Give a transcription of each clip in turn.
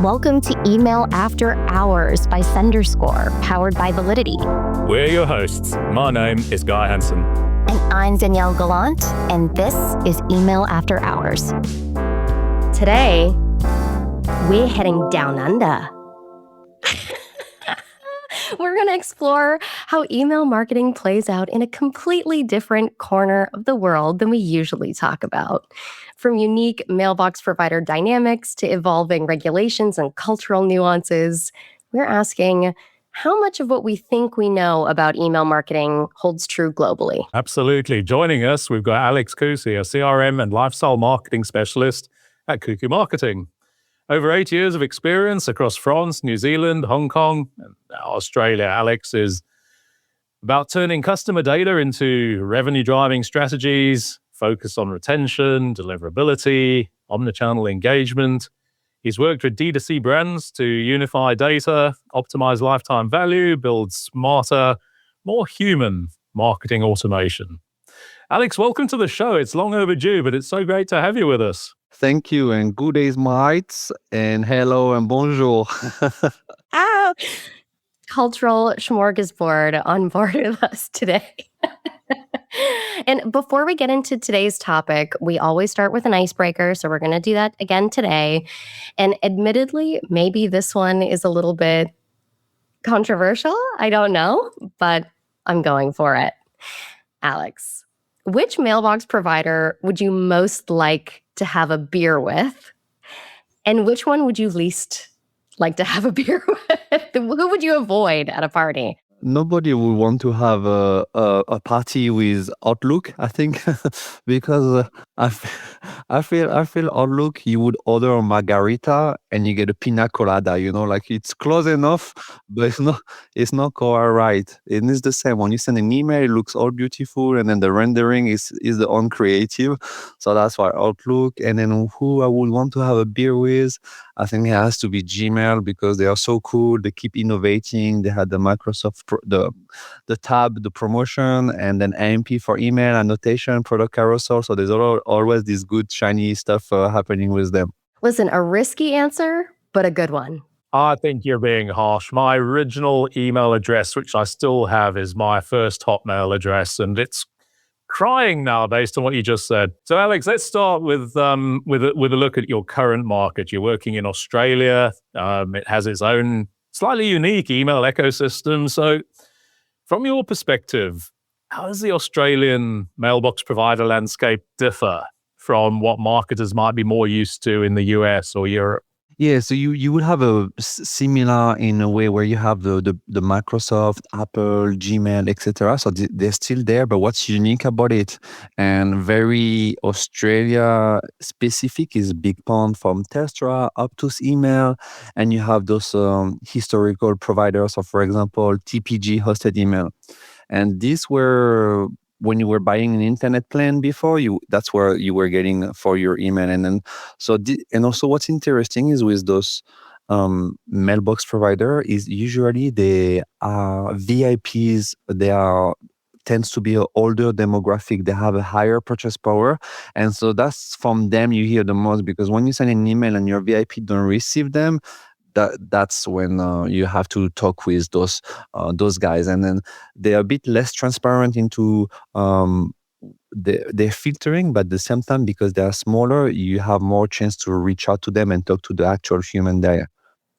Welcome to Email After Hours by Senderscore, powered by Validity. We're your hosts. My name is Guy Hansen. And I'm Danielle Gallant, and this is Email After Hours. Today, we're heading down under. We're going to explore how email marketing plays out in a completely different corner of the world than we usually talk about. From unique mailbox provider dynamics to evolving regulations and cultural nuances, we're asking how much of what we think we know about email marketing holds true globally. Absolutely. Joining us, we've got Alex Coussy, a CRM and lifestyle marketing specialist at Cuckoo Marketing. Over 8 years of experience across France, New Zealand, Hong Kong, and now Australia. Alex is about turning customer data into revenue-driving strategies, focus on retention, deliverability, omnichannel engagement. He's worked with D2C brands to unify data, optimize lifetime value, build smarter, more human marketing automation. Alex, welcome to the show. It's long overdue, but it's so great to have you with us. Thank you, and good days, mates, and hello and bonjour. Ow! Cultural smorgasbord on board with us today. And before we get into today's topic, we always start with an icebreaker, so we're going to do that again today. And admittedly, maybe this one is a little bit controversial. I don't know, but I'm going for it. Alex, which mailbox provider would you most like to have a beer with? And which one would you least like to have a beer with? Who would you avoid at a party? Nobody would want to have a party with Outlook, I think, because I feel Outlook, you would order a margarita and you get a pina colada, like it's close enough, but it's not quite right. It is the same. When you send an email, it looks all beautiful, and then the rendering is the uncreative. So that's why Outlook. And then who I would want to have a beer with, I think it has to be Gmail, because they are so cool. They keep innovating. They had the Microsoft, the tab, the promotion, and then AMP for email, annotation, product carousel. So there's always this good, shiny stuff happening with them. Listen, a risky answer, but a good one. I think you're being harsh. My original email address, which I still have, is my first Hotmail address, and it's crying now based on what you just said. So Alex, let's start with a look at your current market. You're working in Australia. It has its own slightly unique email ecosystem. So from your perspective, how does the Australian mailbox provider landscape differ from what marketers might be more used to in the US or Europe? Yeah, so you would have a similar in a way where you have the Microsoft, Apple, Gmail, etc. So they're still there, but what's unique about it and very Australia specific is BigPond from Telstra, Optus email, and you have those historical providers of, for example, TPG hosted email. And these were, when you were buying an internet plan before, that's where you were getting for your email. And then and also what's interesting is with those mailbox provider is usually they are VIPs. Tends to be an older demographic. They have a higher purchase power, and so that's from them you hear the most, because when you send an email and your VIP don't receive them, that's when you have to talk with those guys, and then they're a bit less transparent into their filtering, but at the same time, because they are smaller, you have more chance to reach out to them and talk to the actual human there.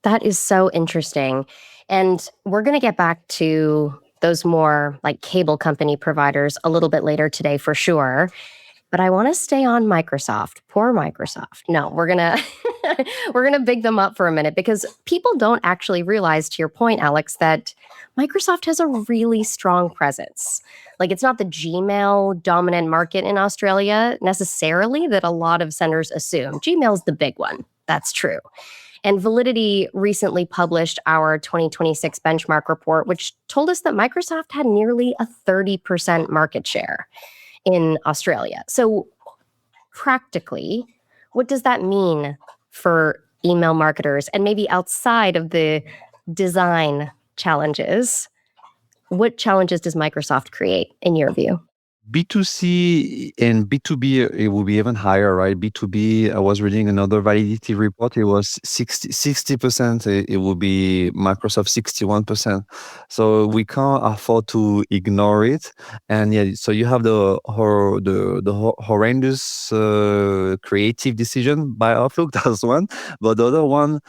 That is so interesting. And we're going to get back to those more like cable company providers a little bit later today for sure. But I want to stay on Microsoft. Poor Microsoft. No, we're gonna big them up for a minute, because people don't actually realize, to your point, Alex, that Microsoft has a really strong presence. Like, it's not the Gmail dominant market in Australia necessarily that a lot of senders assume. Gmail's the big one. That's true. And Validity recently published our 2026 benchmark report, which told us that Microsoft had nearly a 30% market share in Australia. So practically, what does that mean for email marketers? And maybe outside of the design challenges, what challenges does Microsoft create in your view? B2C and B2B, it will be even higher, right? B2B, I was reading another validity report. It was 60%. It will be Microsoft 61%. So we can't afford to ignore it. And yeah, so you have the horrendous creative decision by Outlook. That's one. But the other one,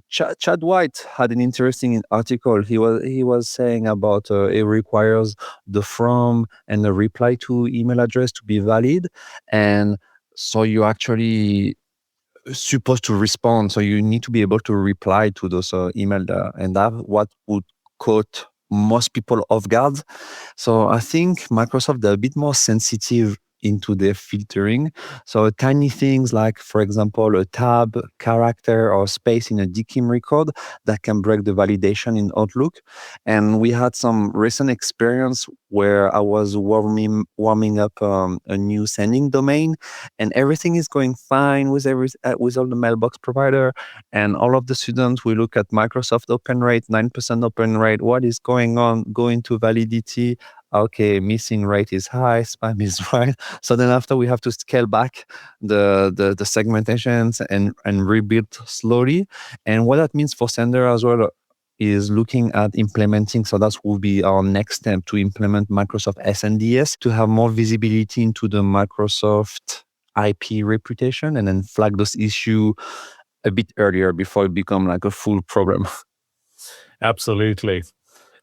Chad White had an interesting article. He was saying about it requires the from and the reply to email address to be valid, and so you actually supposed to respond. So you need to be able to reply to those email, and that what would caught most people off guard. So I think Microsoft they're a bit more sensitive into their filtering. So tiny things like, for example, a tab, character, or space in a DKIM record that can break the validation in Outlook. And we had some recent experience where I was warming up a new sending domain, and everything is going fine with all the mailbox provider. And all of the students, we look at Microsoft open rate, 9% open rate. What is going on? Go into validity. Okay, missing rate is high, spam is right. So then after we have to scale back the segmentations and rebuild slowly. And what that means for sender as well is looking at implementing. So that will be our next step, to implement Microsoft SNDS to have more visibility into the Microsoft IP reputation, and then flag those issues a bit earlier before it become like a full problem. Absolutely.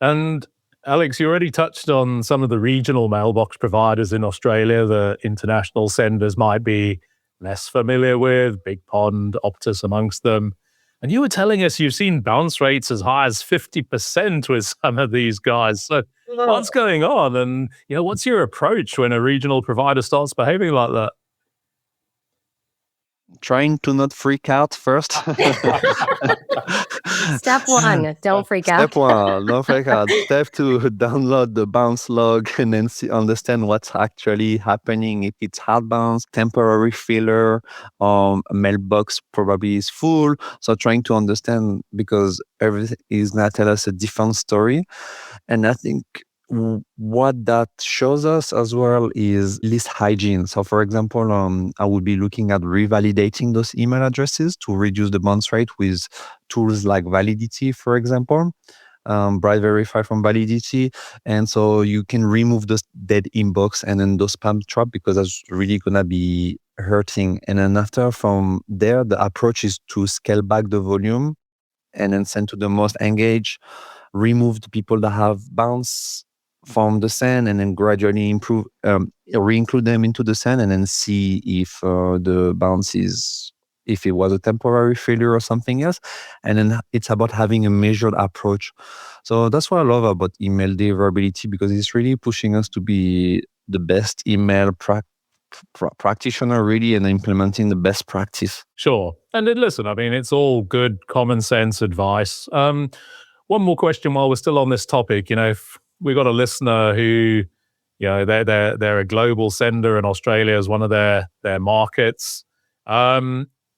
And Alex, you already touched on some of the regional mailbox providers in Australia that international senders might be less familiar with, BigPond, Optus amongst them. And you were telling us you've seen bounce rates as high as 50% with some of these guys. So what's going on? And what's your approach when a regional provider starts behaving like that? Trying to not freak out first. Step one, don't freak out. Step one, don't freak out. Step two, download the bounce log and then understand what's actually happening. If it's hard bounce, temporary filler, mailbox probably is full. So trying to understand, because everything is going to tell us a different story. And I think what that shows us as well is list hygiene. So for example, I would be looking at revalidating those email addresses to reduce the bounce rate with tools like Validity, for example, Bright Verify from Validity. And so you can remove those dead inbox and then those spam trap, because that's really going to be hurting. And then after, from there, the approach is to scale back the volume and then send to the most engaged, remove the people that have bounce from the send, and then gradually improve, re-include them into the send, and then see if the bounce is, if it was a temporary failure or something else. And then it's about having a measured approach. So that's what I love about email deliverability, because it's really pushing us to be the best email practitioner, really, and implementing the best practice. Sure. And listen, I mean, it's all good common sense advice. One more question while we're still on this topic. If we got a listener who, they're a global sender, and Australia is one of their markets.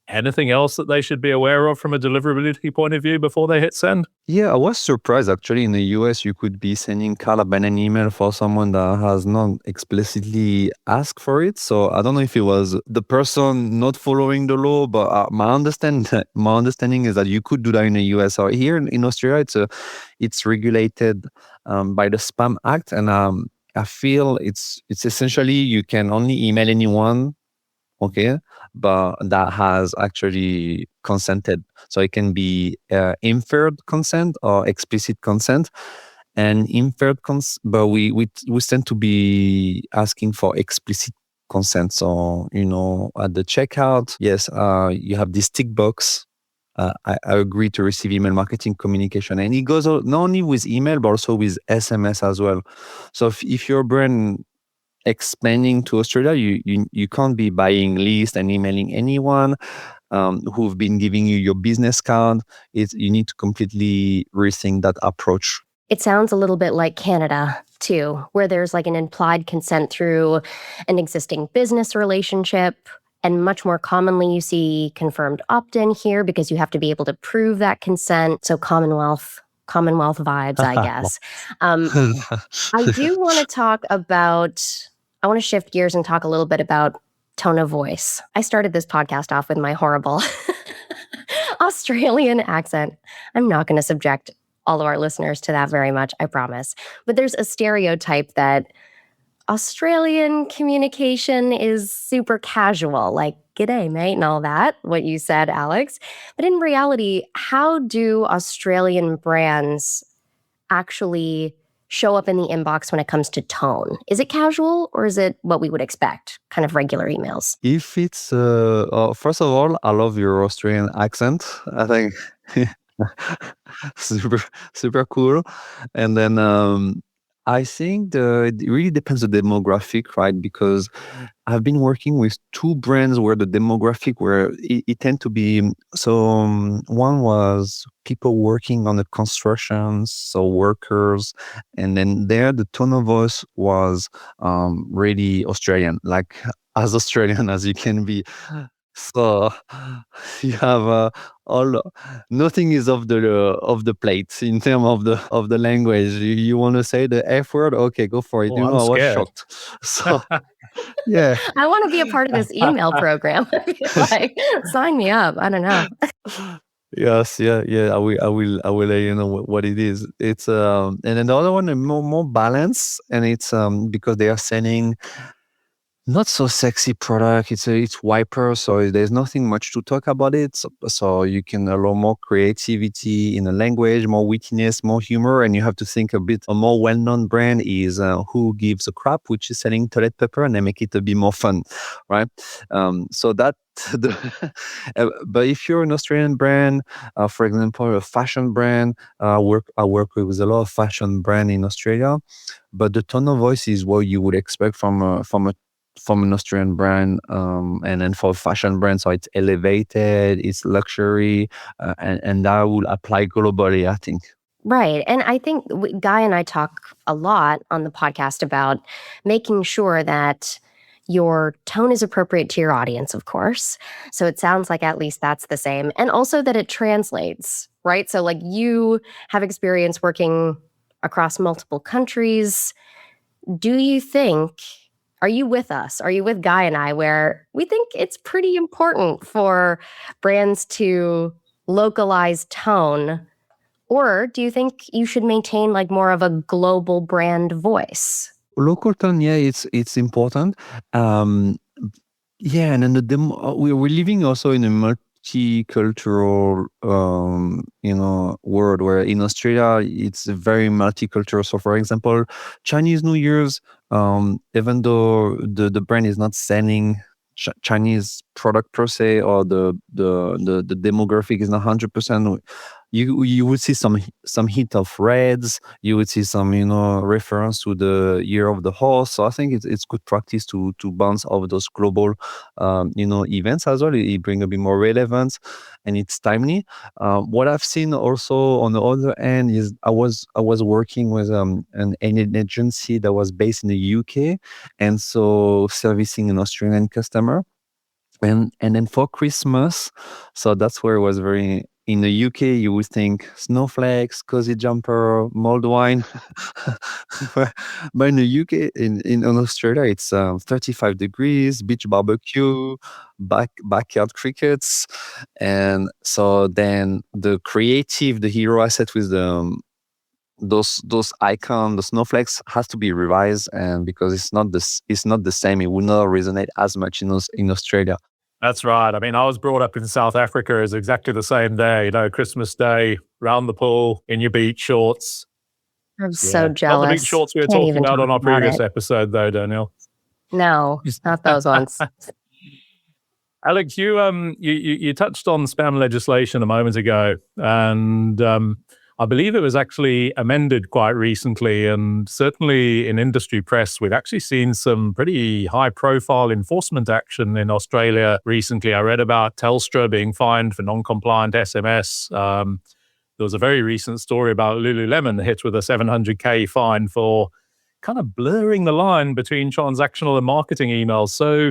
Anything else that they should be aware of from a deliverability point of view before they hit send? Yeah, I was surprised actually. In the US, you could be sending an email for someone that has not explicitly asked for it. So I don't know if it was the person not following the law, but my understanding is that you could do that in the US. Or here in Australia, it's regulated by the Spam Act, and I feel it's essentially you can only email anyone. Okay, but that has actually consented. So it can be inferred consent or explicit consent. And inferred consent, but we tend to be asking for explicit consent. So, at the checkout, yes, you have this tick box. I agree to receive email marketing communication. And it goes not only with email, but also with SMS as well. So if your brand expanding to Australia, you can't be buying lists and emailing anyone who've been giving you your business card. You need to completely rethink that approach. It sounds a little bit like Canada too, where there's like an implied consent through an existing business relationship. And much more commonly, you see confirmed opt-in here, because you have to be able to prove that consent. So Commonwealth vibes, I guess. I do want to talk about I want to shift gears and talk a little bit about tone of voice. I started this podcast off with my horrible Australian accent. I'm not going to subject all of our listeners to that very much, I promise. But there's a stereotype that Australian communication is super casual, like "G'day, mate," and all that, what you said, Alex. But in reality, how do Australian brands actually show up in the inbox when it comes to tone? Is it casual or is it what we would expect, kind of regular emails? If it's first of all, I love your Australian accent. I think super cool. And then I think it really depends on the demographic, right? Because I've been working with two brands where the demographic where it tend to be one was people working on the construction, so workers, and then there the tone of voice was really Australian, like as Australian as you can be. So you have all nothing is off the plate in terms of the language. You want to say the F word? Okay, go for it. Oh, I'm I was scared. shocked. So yeah. I want to be a part of this email program. Like, sign me up. I don't know. Yes, yeah. I will let you know what it is. It's and then the other one is more balance, and it's because they are sending not so sexy product. It's wiper, so there's nothing much to talk about it. So you can allow more creativity in the language, more wittiness, more humor, and you have to think a bit. A more well-known brand is Who Gives a Crap, which is selling toilet paper, and they make it a bit more fun, right? So that. But if you're an Australian brand, for example, a fashion brand, I work with a lot of fashion brand in Australia, but the tone of voice is what you would expect from an Australian brand, and then for a fashion brand, so it's elevated, it's luxury, and that will apply globally, I think. Right. And I think Guy and I talk a lot on the podcast about making sure that your tone is appropriate to your audience, of course. So it sounds like at least that's the same. And also that it translates, right? So like you have experience working across multiple countries. Do you think, are you with us? Are you with Guy and I, where we think it's pretty important for brands to localize tone? Or do you think you should maintain like more of a global brand voice? Local tone, yeah, it's important. Yeah, and then we're living also in a multicultural, world where in Australia it's very multicultural. So, for example, Chinese New Year's, even though the brand is not selling Chinese product per se, or the demographic is not 100%. You would see some hint of reds. You would see some reference to the year of the horse. So I think it's good practice to bounce off those global events as well. It brings a bit more relevance, and it's timely. What I've seen also on the other end is I was working with an agency that was based in the UK, and so servicing an Australian customer. And then for Christmas, so that's where it was very. In the UK, you would think snowflakes, cozy jumper, mulled wine. But in the UK, in Australia, it's 35 degrees, beach barbecue, backyard crickets. And so then the hero asset with those icons, the snowflakes, has to be revised, and because it's not the same, it will not resonate as much in Australia. That's right. I mean, I was brought up in South Africa as exactly the same day, Christmas Day, round the pool in your beach shorts. I'm so jealous. Not the beach shorts we were Can't talking even about on our talk about previous it. episode, though, Danielle. No, not those ones. Alex, you touched on spam legislation a moment ago, and I believe it was actually amended quite recently, and certainly in industry press, we've actually seen some pretty high-profile enforcement action in Australia recently. I read about Telstra being fined for non-compliant SMS. There was a very recent story about Lululemon hit with a $700K fine for kind of blurring the line between transactional and marketing emails. So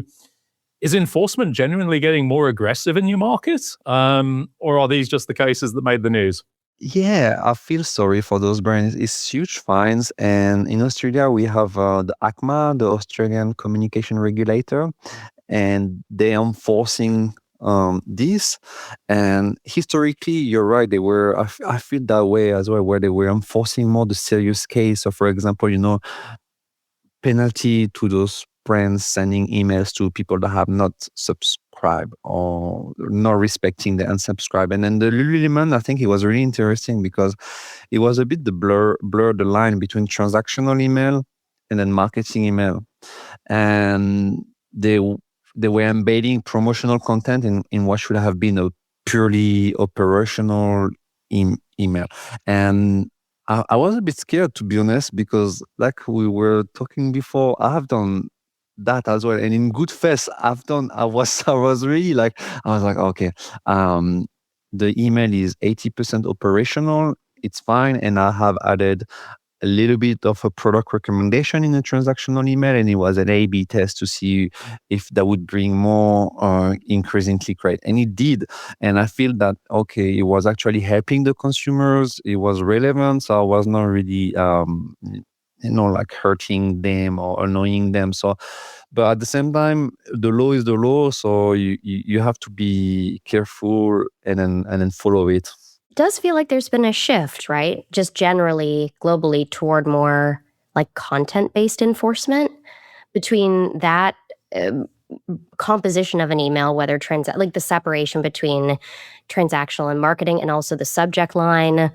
is enforcement genuinely getting more aggressive in your market? Or are these just the cases that made the news? Yeah, I feel sorry for those brands. It's huge fines. And in Australia, we have the ACMA, the Australian Communication Regulator, and they are enforcing this. And historically, you're right, they were, I feel that way as well, where they were enforcing more the serious case. So, for example, penalty to those brands sending emails to people that have not subscribed or not respecting the unsubscribe. And then the Lululemon, I think it was really interesting because it was a bit the blur the line between transactional email and then marketing email. And they were embedding promotional content in what should have been a purely operational email. And I was a bit scared, to be honest, because like we were talking before, I have done that as well. And in good faith, I was really like, okay, the email is 80% operational. It's fine. And I have added a little bit of a product recommendation in a transactional email, and it was an A/B test to see if that would bring more increase in click rate, and it did. And I feel that okay, it was actually helping the consumers. It was relevant, so I was not really like hurting them or annoying them. So, but at the same time, the law is the law, so you have to be careful and then follow it. Does feel like there's been a shift, right? Just generally, globally, toward more like content-based enforcement between that composition of an email, whether like the separation between transactional and marketing, and also the subject line,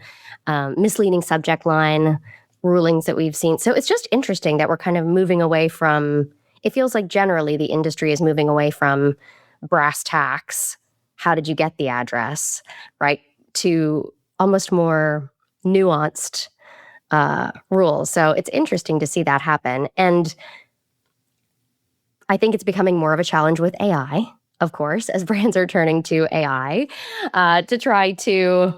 misleading subject line rulings that we've seen. So it's just interesting that we're kind of moving away from, it feels like generally the industry is moving away from brass tacks. How did you get the address, right? To almost more nuanced rules. So it's interesting to see that happen. And I think it's becoming more of a challenge with AI, of course, as brands are turning to AI to try to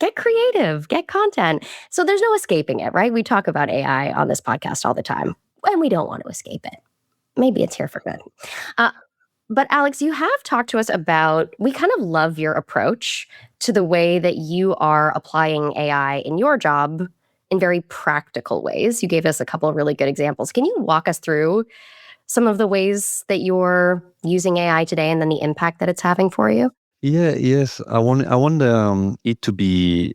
get creative, get content. So there's no escaping it, right? We talk about AI on this podcast all the time, and we don't want to escape it. Maybe it's here for good. But Alex, you have talked to us about, we kind of love your approach to the way that you are applying AI in your job in very practical ways. You gave us a couple of really good examples. Can you walk us through some of the ways that you're using AI today and then the impact that it's having for you? Yes. I want it to be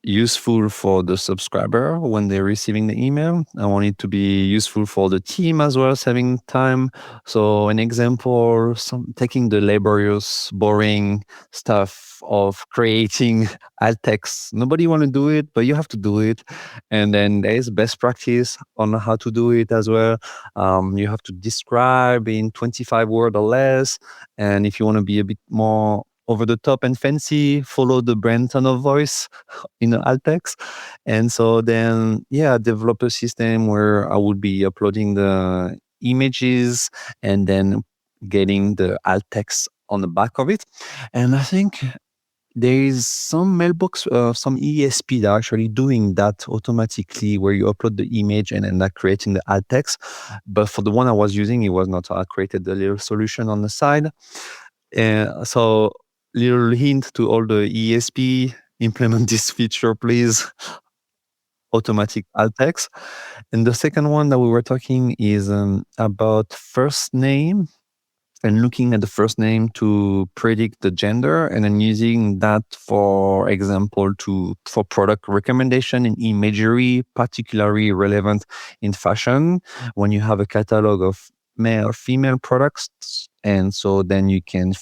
useful for the subscriber when they're receiving the email. I want it to be useful for the team as well, saving time. So an example, taking the laborious, boring stuff of creating alt text. Nobody want to do it, but you have to do it. And then there is best practice on how to do it as well. You have to describe in 25 words or less. And if you want to be a bit more over the top and fancy, follow the brand tone of voice in the alt text. And so then, develop a system where I would be uploading the images and then getting the alt text on the back of it. And I think there is some mailbox, some ESP that are actually doing that automatically, where you upload the image and then creating the alt text. But for the one I was using, it was not. I created a little solution on the side. So little hint to all the ESP, implement this feature, please. Automatic alt text. And the second one that we were talking is about first name, and looking at the first name to predict the gender, and then using that, for example, for product recommendation in imagery, particularly relevant in fashion when you have a catalog of male or female products, and so then you can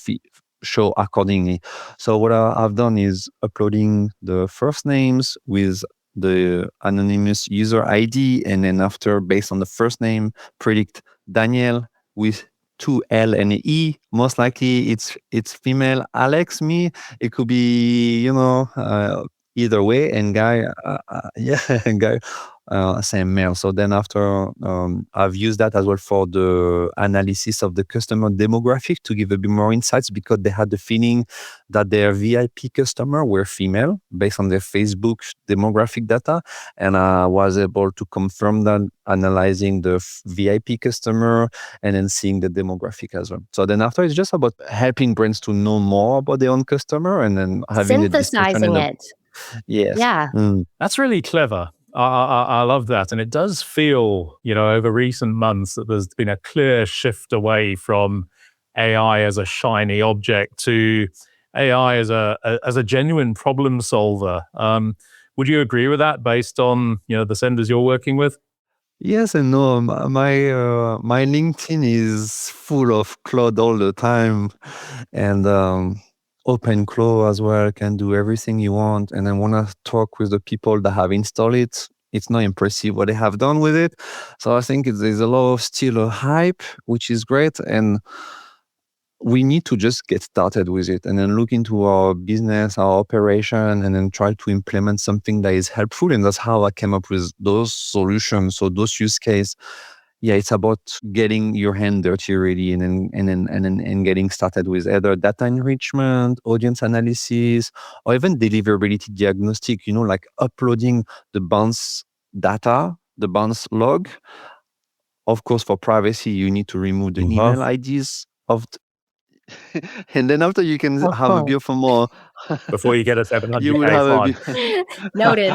show accordingly. So what I've done is uploading the first names with the anonymous user ID, and then after, based on the first name, predict Daniel with 2 L and a E. Most likely it's female. Alex, me, it could be, either way. And guy, guy, same male. So then after, I've used that as well for the analysis of the customer demographic to give a bit more insights, because they had the feeling that their VIP customer were female based on their Facebook demographic data. And I was able to confirm that, analyzing the VIP customer and then seeing the demographic as well. So then after, it's just about helping brands to know more about their own customer, and then having Synthesizing it. Yes. Yeah. That's really clever. I love that. And it does feel, over recent months that there's been a clear shift away from AI as a shiny object to AI as a genuine problem solver. Would you agree with that based on, the senders you're working with? Yes and no. My LinkedIn is full of Claude all the time, and Open Claude as well. Can do everything you want. And then when I talk with the people that have installed it, it's not impressive what they have done with it. So I think there's a lot of still a hype, which is great, and we need to just get started with it and then look into our business, our operation, and then try to implement something that is helpful. And that's how I came up with those solutions. So those use case, yeah, it's about getting your hand dirty really, and getting started with either data enrichment, audience analysis, or even deliverability diagnostic. Like uploading the bounce data, the bounce log. Of course, for privacy, you need to remove the email IDs of and then after you can have a bit of a more Before you get a you will 700K have a fine. bit Noted.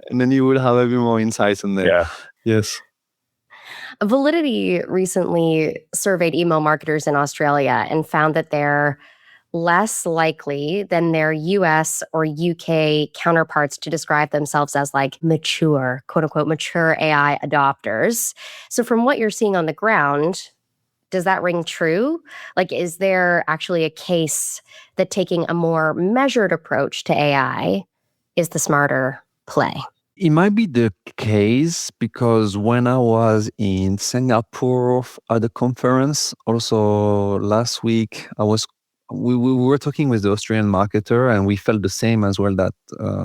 and then you will have a bit more insights on there. Yeah. Yes. Validity recently surveyed email marketers in Australia and found that they're less likely than their US or UK counterparts to describe themselves as like mature, quote unquote, mature AI adopters. So, from what you're seeing on the ground, does that ring true? Like, is there actually a case that taking a more measured approach to AI is the smarter play? It might be the case because when I was in Singapore at the conference, also last week, we were talking with the Australian marketer, and we felt the same as well that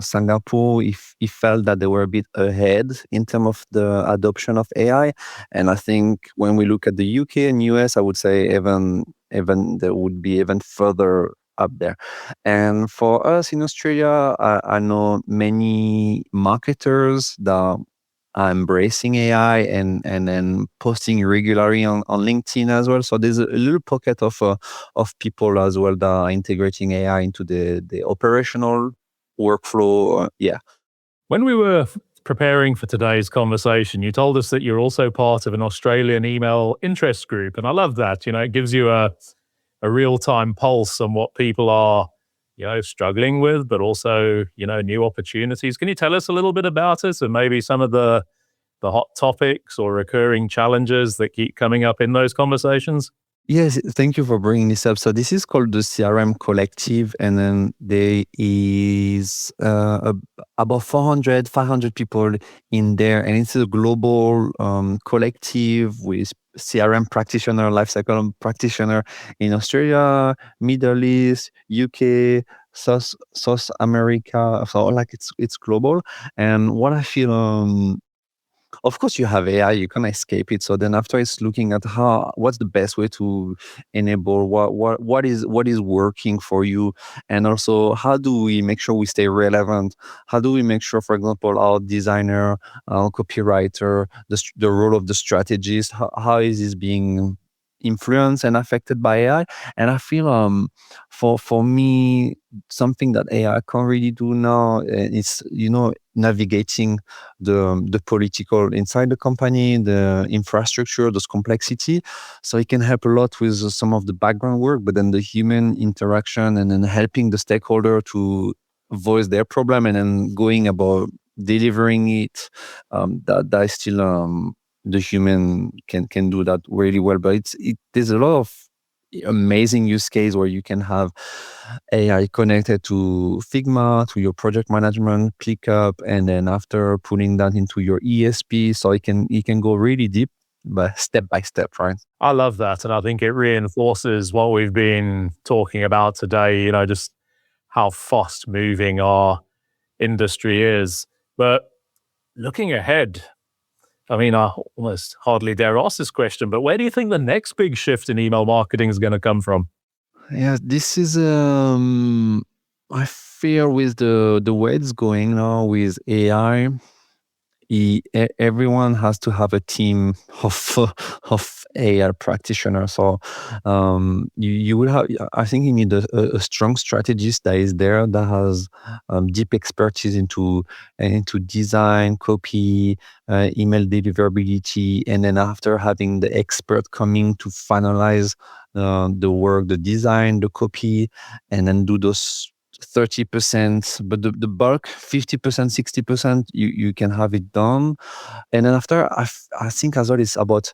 Singapore, if felt that they were a bit ahead in terms of the adoption of AI. And I think when we look at the UK and US, I would say even they would be even further up there. And for us in Australia, I know many marketers that are embracing AI and then posting regularly on LinkedIn as well. So there's a little pocket of people as well that are integrating AI into the operational workflow. Yeah. When we were preparing for today's conversation, you told us that you're also part of an Australian email interest group. And I love that. It gives you a real-time pulse on what people are, struggling with, but also, new opportunities. Can you tell us a little bit about it and maybe some of the hot topics or recurring challenges that keep coming up in those conversations? Yes, thank you for bringing this up. So this is called the CRM Collective, and then there is about 400, 500 people in there, and it's a global collective with CRM practitioner, lifecycle practitioner in Australia, Middle East, UK, South America. So like it's global. And what I feel of course you have AI, you can't escape it. So then after it's looking at what's the best way to enable what is working for you, and also how do we make sure we stay relevant? How do we make sure, for example, our designer, our copywriter, the role of the strategist, how is this being influenced and affected by AI? And I feel for me, something that AI can't really do now is navigating the political inside the company, the infrastructure, those complexity. So it can help a lot with some of the background work, but then the human interaction and then helping the stakeholder to voice their problem and then going about delivering it. That is still the human can do that really well. But there's a lot of amazing use case where you can have AI connected to Figma, to your project management, ClickUp, and then after putting that into your ESP, so it can go really deep, but step by step, right? I love that. And I think it reinforces what we've been talking about today, just how fast moving our industry is. But looking ahead, I mean, I almost hardly dare ask this question, but where do you think the next big shift in email marketing is going to come from? Yeah, this is I fear with the way it's going now with AI, everyone has to have a team of AI practitioners. So you will have. I think you need a strong strategist that is there, that has deep expertise into design, copy, email deliverability, and then after having the expert coming to finalize the work, the design, the copy, and then do those 30%, but the bulk, 50%, 60%, you can have it done. And then after, I think as well, it's about,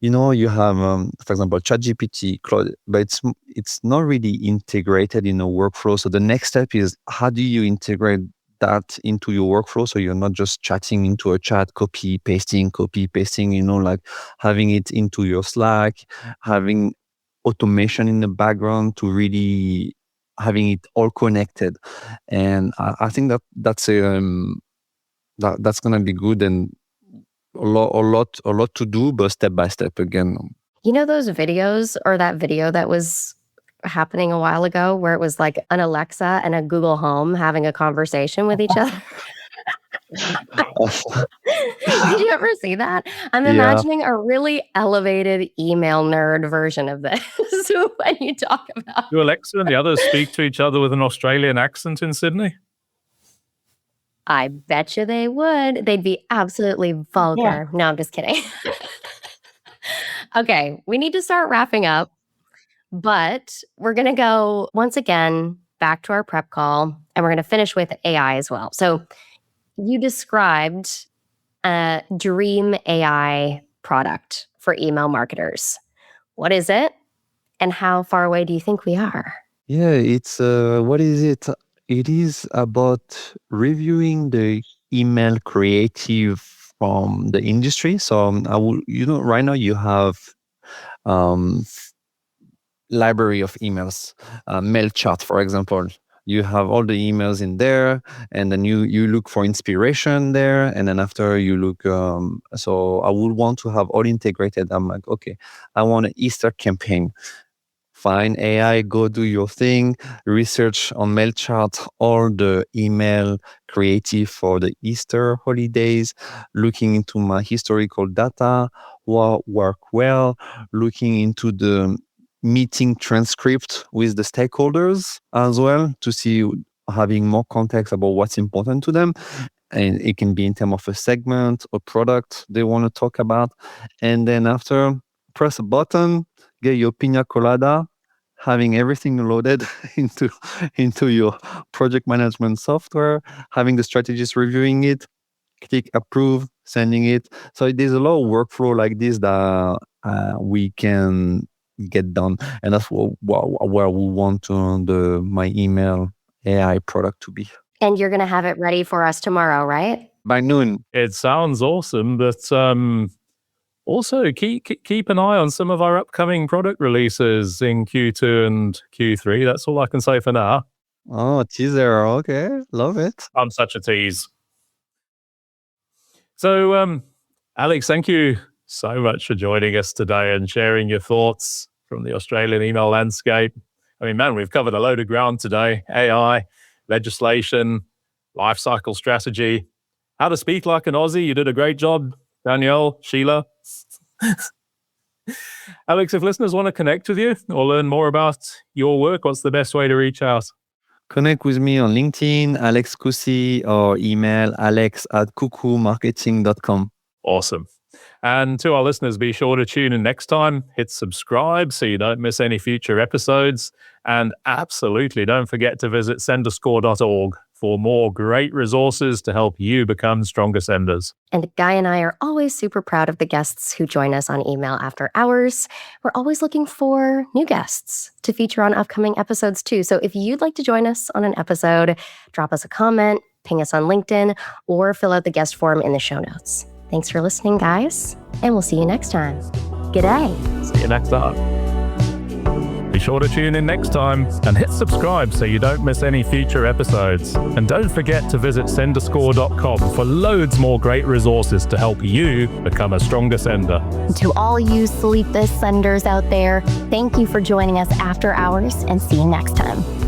you have, for example, ChatGPT, Claude, but it's not really integrated in a workflow. So the next step is, how do you integrate that into your workflow, so you're not just chatting into a chat, copy pasting, like having it into your Slack, having automation in the background to really having it all connected. And I think that's gonna be good, and a lot to do, but step by step again. Those videos, or that video that was happening a while ago where it was like an Alexa and a Google Home having a conversation with each other? Did you ever see that? I'm imagining a really elevated email nerd version of this when you talk about. Do Alexa and the others speak to each other with an Australian accent in Sydney? I bet you they would. They'd be absolutely vulgar. Yeah. No, I'm just kidding. Okay, we need to start wrapping up, but we're going to go once again back to our prep call, and we're going to finish with AI as well. So you described a dream AI product for email marketers. What is it, and how far away do you think we are? Yeah, it's what is it? It is about reviewing the email creative from the industry. So right now you have library of emails, MailChart, for example. You have all the emails in there, and then you look for inspiration there, and then after you look. So I would want to have all integrated. I'm like, okay, I want an Easter campaign. Fine, AI, go do your thing. Research on MailChart all the email creative for the Easter holidays. Looking into my historical data, what work well. Looking into the meeting transcript with the stakeholders as well, to see, having more context about what's important to them. And it can be in terms of a segment or product they want to talk about. And then after, press a button, get your pina colada, having everything loaded into your project management software, having the strategist reviewing it, click approve, sending it. So there's a lot of workflow like this that we can get done, and that's where we want my email AI product to be. And you're going to have it ready for us tomorrow, right? By noon. It sounds awesome, but also keep an eye on some of our upcoming product releases in Q2 and Q3. That's all I can say for now. Oh, teaser. Okay, love it. I'm such a tease. So, Alex, thank you so much for joining us today and sharing your thoughts from the Australian email landscape. I mean, man, we've covered a load of ground today. AI, legislation, life cycle strategy, how to speak like an Aussie. You did a great job, Danielle, Sheila. Alex, if listeners want to connect with you or learn more about your work, what's the best way to reach out? Connect with me on LinkedIn, Alex Coussy, or email alex@cuckoomarketing.com. Awesome. And to our listeners, be sure to tune in next time. Hit subscribe so you don't miss any future episodes. And absolutely don't forget to visit senderscore.org for more great resources to help you become stronger senders. And Guy and I are always super proud of the guests who join us on Email After Hours. We're always looking for new guests to feature on upcoming episodes too. So if you'd like to join us on an episode, drop us a comment, ping us on LinkedIn, or fill out the guest form in the show notes. Thanks for listening, guys, and we'll see you next time. G'day. See you next time. Be sure to tune in next time and hit subscribe so you don't miss any future episodes. And don't forget to visit senderscore.com for loads more great resources to help you become a stronger sender. To all you sleepless senders out there, thank you for joining us after hours, and see you next time.